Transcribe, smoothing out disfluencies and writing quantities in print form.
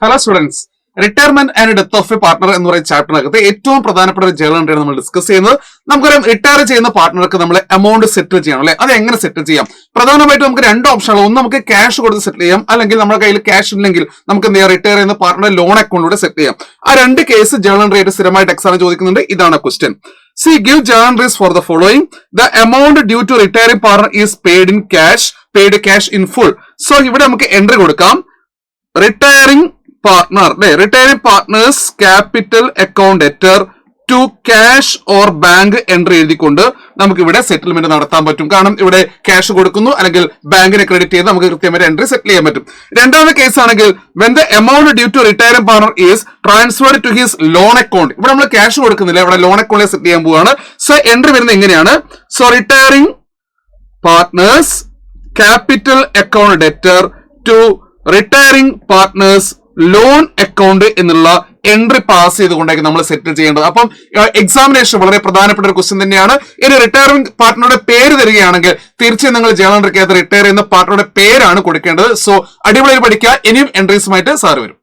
Hello students, retirement and death of A partner എന്ന് പറയുന്ന ചാപ്റ്ററിനകത്ത് ഏറ്റവും പ്രധാനപ്പെട്ട ഒരു ജേണൽ എൻട്രിയാണ് നമ്മൾ ഡിസ്കസ് ചെയ്യുന്നത്. നമുക്കറിയാം, റിട്ടയർ ചെയ്യുന്ന പാർട്ണർക്ക് നമ്മൾ എമൗണ്ട് സെറ്റിൽ ചെയ്യണം അല്ലെ. അത് എങ്ങനെ സെറ്റിൽ ചെയ്യാം? പ്രധാനമായിട്ടും നമുക്ക് രണ്ട് ഓപ്ഷനുകൾ. ഒന്ന്, നമുക്ക് ക്യാഷ് കൊടുത്ത് സെറ്റിൽ ചെയ്യാം, അല്ലെങ്കിൽ നമ്മുടെ കയ്യിൽ ക്യാഷ് ഇല്ലെങ്കിൽ നമുക്ക് എന്ത് ചെയ്യാം, റിട്ടയർ ചെയ്യുന്ന പാർട്ണർ ലോൺ അക്കൗണ്ടിലൂടെ സെറ്റിൽ ചെയ്യാം. ആ രണ്ട് കേസ് ജേണൽ എൻട്രി ആയിട്ട് സ്ഥിരമായിട്ട് എക്സാം ചോദിക്കുന്നുണ്ട്. ഇതാണ് question. See, give journal entries for the following. The amount due to retiring partner is paid cash in full. So ഇവിടെ നമുക്ക് എൻട്രി കൊടുക്കാം. Retiring partners capital account debtor to cash or bank entry എഴുതിക്കൊണ്ട് നമുക്ക് ഇവിടെ settlement നടത്താൻ പറ്റും. കാരണം ഇവിടെ ക്യാഷ് കൊടുക്കുന്നു അല്ലെങ്കിൽ ബാങ്കിനെ ക്രെഡിറ്റ് ചെയ്ത് നമുക്ക് കൃത്യമായിട്ട് എൻട്രി സെറ്റിൽ ചെയ്യാൻ പറ്റും. രണ്ടാമത്തെ കേസ് ആണെങ്കിൽ when the amount due to retiring partner is transferred to his loan account. ഇവിടെ നമ്മൾ ക്യാഷ് കൊടുക്കുന്നില്ല, ഇവിടെ ലോൺ അക്കൗണ്ടിൽ സെറ്റിൽ ചെയ്യാൻ പോവാണ്. സോ എൻട്രി വരുന്നത് എങ്ങനെയാണ്? So retiring partners capital account debtor to retiring partners loan account എന്നുള്ള എൻട്രി പാസ് ചെയ്തുകൊണ്ടായിരിക്കും നമ്മൾ സെറ്റിൽ ചെയ്യേണ്ടത്. അപ്പം എക്സാമിനേഷൻ വളരെ പ്രധാനപ്പെട്ട ഒരു ക്വസ്റ്റ്യൻ തന്നെയാണ്. ഇനി റിട്ടയറിംഗ് പാർട്ട്ണറുടെ പേര് തരികയാണെങ്കിൽ തീർച്ചയായും നിങ്ങൾ ജേണൽ എൻട്രിക്കകത്ത് റിട്ടയർ ചെയ്യുന്ന പാർട്ട്ണറുടെ പേരാണ് കൊടുക്കേണ്ടത്. സോ അടിപൊളിയായി പഠിക്കുക. ഇനിയും എൻട്രീസുമായിട്ട് സാർ വരും.